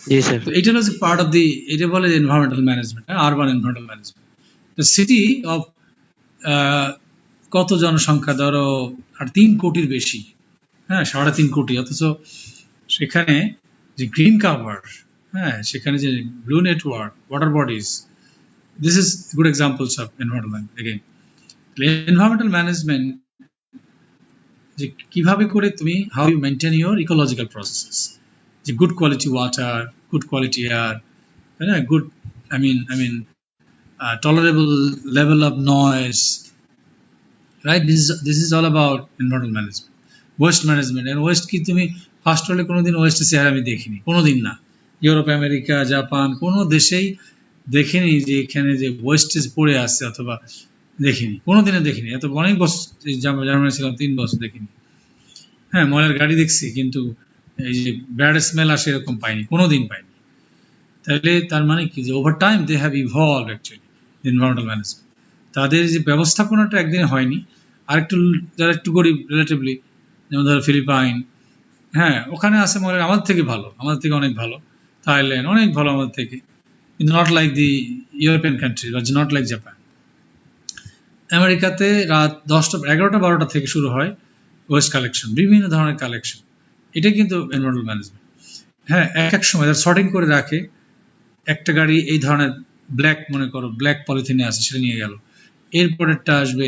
জি স্যার। তো এটা হচ্ছে পার্ট অফ দি, এটা বলে environmental management, urban environmental management. The city of কত জনসংখ্যা, ধরো আর 3 কোটির বেশি, হ্যাঁ, 3.5 কোটি, অথচ সেখানে যে গ্রিন কাভার, হ্যাঁ, সেখানে যে blue network, water bodies, this is good examples of environment. Again environmental management, যে কিভাবে করে তুমি, how you maintain your ecological processes, যে good quality water, good quality air, তাই না, good, I mean tolerable level of noise, right? This is all about environmental management. Waste management, and waste কি তুমি first হলে কোনোদিন West চেহারা আমি দেখিনি, কোনোদিন না। ইউরোপ, আমেরিকা, জাপান, কোনো দেশেই দেখিনি যে এখানে যে ওয়েস্টেজ পড়ে আসছে, অথবা দেখিনি, কোনোদিনে দেখিনি। এত অনেক বছর জার্মানি ছিলাম, 3 বছর দেখিনি। হ্যাঁ, ময়লার গাড়ি দেখছি, কিন্তু এই যে ব্যাড স্মেল আসে এরকম পাইনি, কোনোদিন পাইনি। তাহলে তার মানে কি, যে over time they have evolved actually environmental management. তাদের যে ব্যবস্থাপনাটা একদিনে হয়নি। আরেকটু যারা একটু গরিব রিলেটিভলি, যেমন ধরো ফিলিপাইন, হ্যাঁ, ওখানে আছে মনে হয় আমাদের থেকে ভালো, আমাদের থেকে অনেক ভালো। থাইল্যান্ড অনেক ভালো আমাদের থেকে, কিন্তু not like the European country, বা নট লাইক জাপান। আমেরিকাতে রাত 10টা, 11টা, 12টা থেকে শুরু হয় ওয়েস্ট কালেকশন, বিভিন্ন ধরনের কালেকশন। এটা কিন্তু এনভায়রনমেন্টাল ম্যানেজমেন্ট। হ্যাঁ, এক সময় শর্টিং করে রাখে। একটা গাড়ি এই ধরনের ব্ল্যাক, মনে করো ব্ল্যাক পলিথিনে আছে, সেটা নিয়ে গেল, এরপরেরটা আসবে,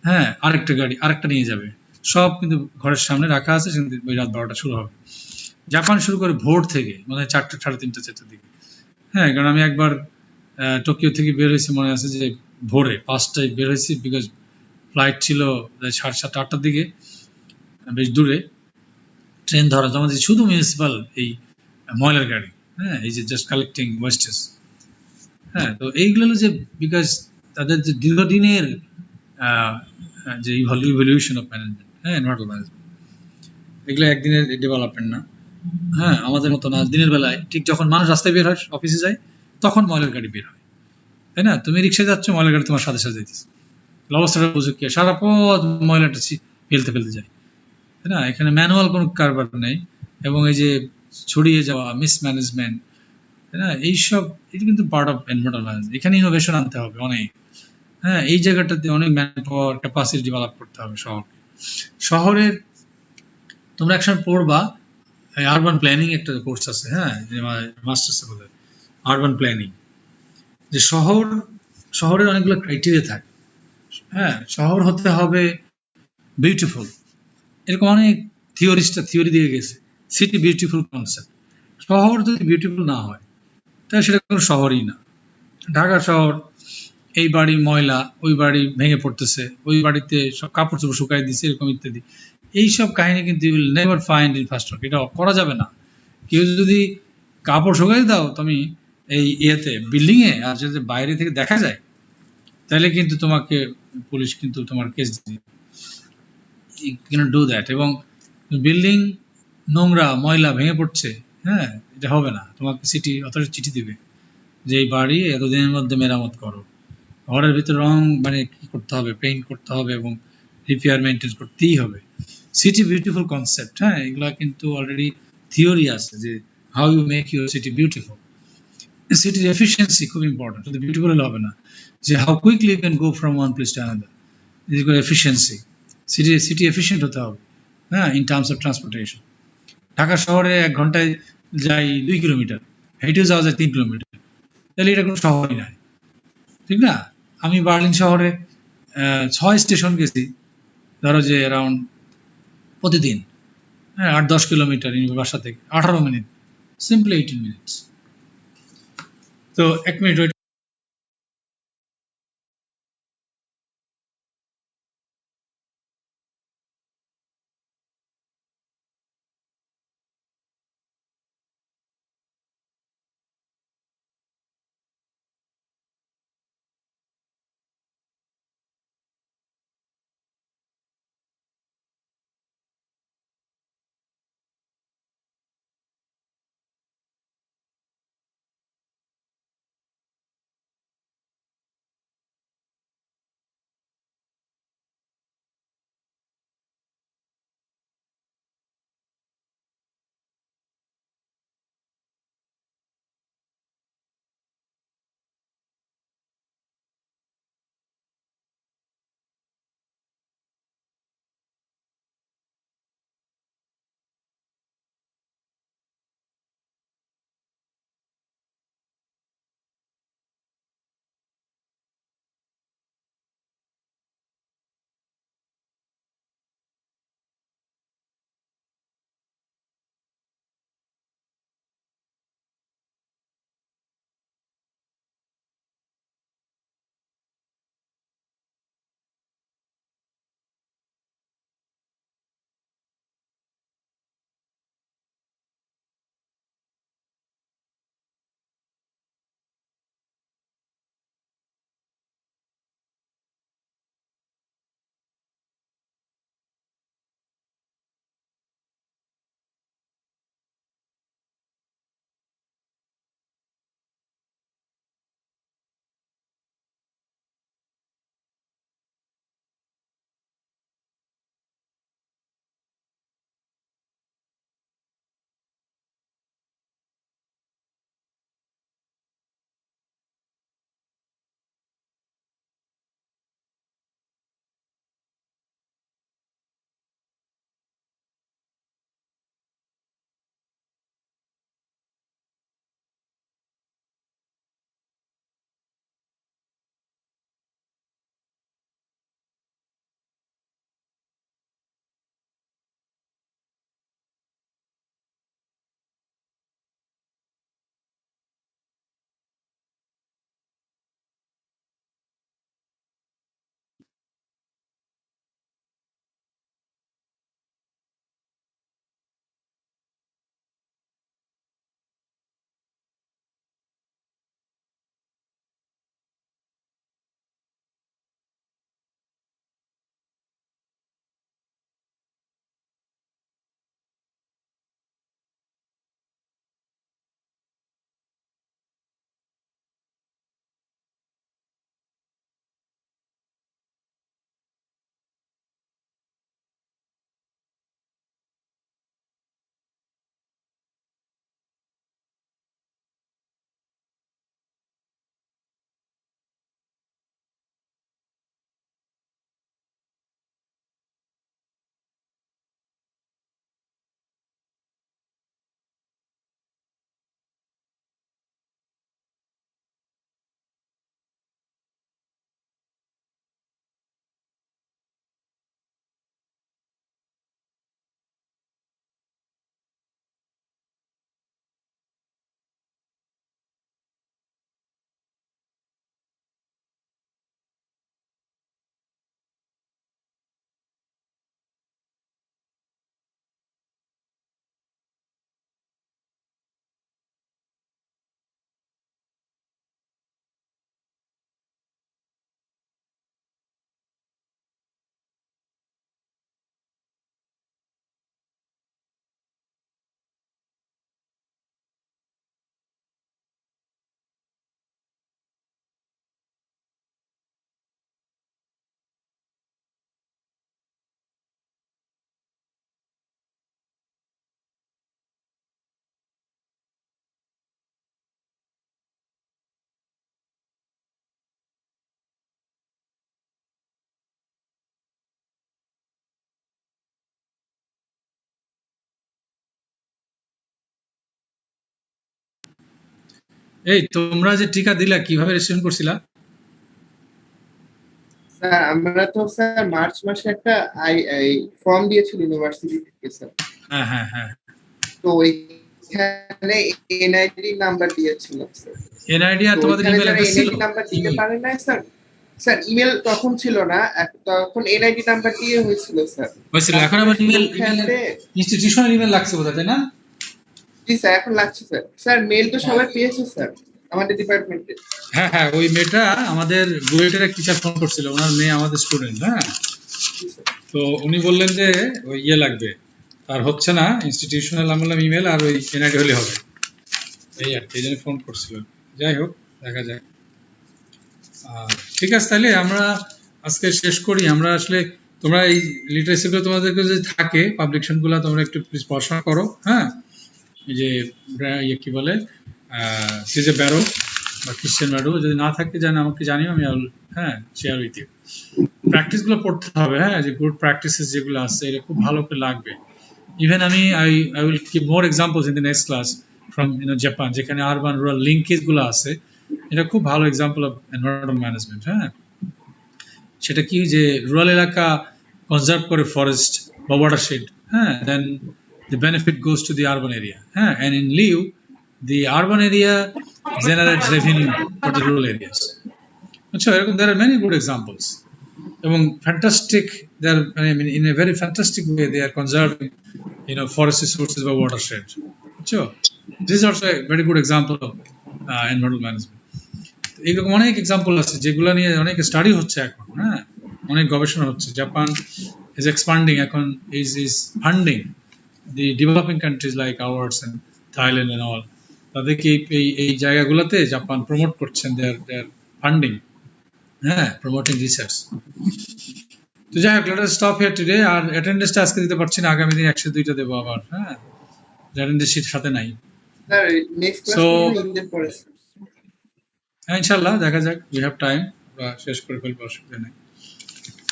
হ্যাঁ, আরেকটা গাড়ি আরেকটা নিয়ে যাবে, সব কিন্তু ঘরের সামনে রাখা আছে, ওই রাত 12টা শুরু হবে। জাপান শুরু করে ভোর থেকে, মানে 4টা, 3:30, 4টার দিকে। হ্যাঁ, কারণ আমি একবার টোকিও থেকে বের হয়েছি, মনে আছে যে ভোরে 5টায় বের হয়েছি, বিকজ ফ্লাইট ছিল 7:30, 8টার দিকে, বেশ দূরে। ট্রেন ধরা, যেমন শুধু মিউনিসিপাল এই ময়লার গাড়ি, হ্যাঁ, এই যে জাস্ট কালেক্টিং ওয়েস্টেজ। হ্যাঁ, তো এইগুলো হলো যে, বিকজ তাদের যে দীর্ঘদিনের যে ইভলিউশন অফ ম্যানেজমেন্ট, হ্যাঁ, এনভায়রনমেন্টাল ম্যানেজমেন্ট, এগুলো একদিনের ডেভেলপমেন্ট না। হ্যাঁ, আমাদের মতো না, দিনের বেলায় ঠিক যখন মানুষ রাস্তায় বের হয়, অফিসে যায়, তখন ময়লার গাড়ি বের হয়, তাই না? তুমি রিক্সায় যাচ্ছ, ময়লার গাড়ি তোমার সাথে সাথে যাইতেছে, অবস্থাটা বুঝো কি, সারা পথ ময়লাটা ফেলতে ফেলতে যায়, তাই না? এখানে ম্যানুয়াল কোনো কারবার নেই, এবং এই যে ছড়িয়ে যাওয়া মিসম্যানেজমেন্ট, তাই না, এইসব, এটা কিন্তু পার্ট অফ এনভায়রনমেন্টাল ম্যানেজমেন্ট। এখানে ইনোভেশন আনতে হবে অনেক। হ্যাঁ, এই জায়গাটাতে অনেক ম্যান পাওয়ার, ক্যাপাসিটি ডেভেলপ করতে হবে শহরের। তোমরা একসময় পড়বা, আরবান প্ল্যানিং একটা কোর্স আছে, হ্যাঁ, মাস্টার্সে বলে আরবান প্ল্যানিং, যে শহরের অনেকগুলো ক্রাইটেরিয়া থাকে। হ্যাঁ, শহর হতে হবে বিউটিফুল, এরকম অনেক থিওরি দিয়ে গেছে, সিটি বিউটিফুল কনসেপ্ট। শহর যদি বিউটিফুল না হয়, তাহলে সেটা কোনো শহরই না। ঢাকা শহর, এই বাড়ি ময়লা, ওই বাড়ি ভেঙে পড়তেছে, ওই বাড়িতে সব কাপড় চোপড় শুকাই দিচ্ছে, এরকম ইত্যাদি। এইসব কাহিনী কিন্তু you will never find in first. এটা করা যাবে না। কেউ যদি কাপড় শুকাই দাও তুমি এই বিল্ডিং এ, আর যদি বাইরে থেকে দেখা যায়, তাহলে কিন্তু তোমাকে পুলিশ কিন্তু তোমার কেস দিবে। Do that. এবং বিল্ডিং নোংরা, ময়লা, ভেঙে পড়ছে, হ্যাঁ, এটা হবে না। তোমাকে সিটি অথরিটি চিঠি দিবে যে এই বাড়ি এতদিনের মধ্যে মেরামত করো। ঘরের ভিতরে রং, মানে কি করতে হবে, পেইন্ট করতে হবে, এবং রিপেয়ার মেইনটেন করতেই হবে। সিটি বিউটিফুল কনসেপ্ট, হ্যাঁ, এগুলা কিন্তু অলরেডি থিওরি আছে, যে how you make your city beautiful. সিটির এফিসিয়েন্সি খুব ইম্পর্টেন্ট, শুধু বিউটিফুল হলে হবে না, যে how quickly you can go from one place to another. Efficiency, city efficient হতে হবে, হ্যাঁ, in terms of transportation. Dhaka শহরে 1 ঘন্টায় যাই 2 কিলোমিটার, হেঁটে যাওয়া যায় 3 কিলোমিটার, তাহলে এটা কোনো শহরই নাই, ঠিক না? আমি বার্লিন শহরে 6 স্টেশন গেছি, ধরো যে অ্যারাউন্ড প্রতিদিন, হ্যাঁ, 8-10 কিলোমিটার বাসা থেকে, 18 মিনিট, সিম্পলি 18 মিনিটস। তো 1 মিনিট এই তোমরা যে টিকা দিলা কিভাবে রেজিস্ট্রেশন করছিলা? স্যার আমরা তো স্যার মার্চ মাসে একটা ফর্ম দিয়েছিল ইউনিভার্সিটি থেকে স্যার, হ্যাঁ হ্যাঁ হ্যাঁ। তো ওইখানে এনআইডি নাম্বার দিয়েছিল স্যার। এনআইডি আর তোমাদের ইমেল অ্যাড্রেস ছিল? এনআইডি নাম্বার দিতে পারে না স্যার। স্যার ইমেল তখন ছিল না, তখন এনআইডি নাম্বার দিয়ে হয়েছিল স্যার। হয়েছিল, এখন আবার ইমেল ইনস্টিটিউশনাল ইমেল লাগছে বোধহয়, তাই না? জি স্যার এখন লাগছে স্যার। স্যার মেল তো সবাই পেয়েছে স্যার আমাদের ডিপার্টমেন্টে। হ্যাঁ হ্যাঁ, ওই মেয়েটা আমাদের বুয়েটের এক টিচার ফোন করছিল, ওনার মেয়ে আমাদের স্টুডেন্ট। হ্যাঁ, তো উনি বললেন যে ওই ইয়ে লাগবে, আর হচ্ছে না ইনস্টিটিউশনাল আমলাম ইমেল আর ওই এনআইডি হলে হবে, এই আর কি, এই জন্য ফোন করছিল। যাই হোক, দেখা যাক। ঠিক আছে, তাহলে আমরা আজকে শেষ করি। আমরা আসলে তোমরা এই লিটারেসিগুলো তোমাদেরকে যদি থাকে পাবলিকেশনগুলো তোমরা একটু প্লিজ পড়াশোনা করো। হ্যাঁ, এই যে ইয়ে কি বলে সিজে ব্যারো বা ক্রিশ্চিয়ান ব্যারো যদি না থাকে জানো আমাকে জানিও, আমি হ্যাঁ শেয়ার উইথ ইউ। প্র্যাকটিসগুলো পড়তে হবে, হ্যাঁ, যে গুড প্র্যাকটিসেস যেগুলো আছে এটা খুব ভালো করে লাগবে। ইভেন আমি I will give more examples in the next class from Japan, যেখানে আরবান রুরাল লিঙ্কেজ গুলো আছে। এটা খুব ভালো এক্সাম্পল অফ এনভায়রনমেন্ট ম্যানেজমেন্ট। হ্যাঁ, সেটা কি যে রুরাল এলাকা কনজার্ভ করে ফরেস্ট বা ওয়াটারশেড, হ্যাঁ, দেন the benefit goes to the urban area, and in lieu the urban area generates revenue for the rural areas. So there are many good examples, এবং fantastic, they are, I mean, in a very fantastic way they are conserving forest resources by watershed. So this is also a very good example of environmental management. এরকম অনেক example আছে যেগুলো নিয়ে অনেক study হচ্ছে এখন, হ্যাঁ, অনেক গবেষণা হচ্ছে। জাপান is expanding এখন, is funding the developing countries like ours and Thailand and all, তাদেরকে এই জায়গাগুলোতে জাপান প্রমোট করছেন, their funding, হ্যাঁ, promoting research. তো যাই হোক, let us stop here today. আর অ্যাটেন্ডেন্সটা আজকে দিতে পারছি না, আগামী দিন 102টা দেবো আবার। হ্যাঁ, অ্যাটেন্ডেন্স শিট সাথে নাই। স্যার নেক্সট ক্লাস ইনদের পরে হ্যাঁ, ইনশাআল্লাহ দেখা যাক, we have time, শেষ করে ফেলবো, অসুবিধা নেই।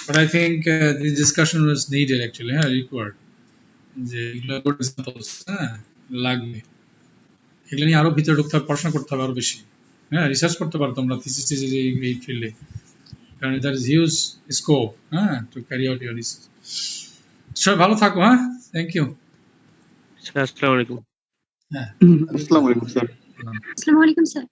But I think this discussion was needed actually, required, যে এগুলো গুড এক্সাম্পলস, হ্যাঁ, লাগবে। এগুলো নিয়ে আরো ভিতরে ঢুকতে হবে, পড়াশোনা করতে হবে আরো বেশি, হ্যাঁ, রিসার্চ করতে পারো তোমরা থিসিস এই ফিল্ডে, কারণ দ্যার ইজ হিউজ স্কোপ, হ্যাঁ, to carry out your research. সবাই ভালো থাকো, হ্যাঁ, থ্যাংক ইউ। আসসালামু আলাইকুম। হ্যাঁ, আসসালামু আলাইকুম স্যার। আসসালামু আলাইকুম স্যার।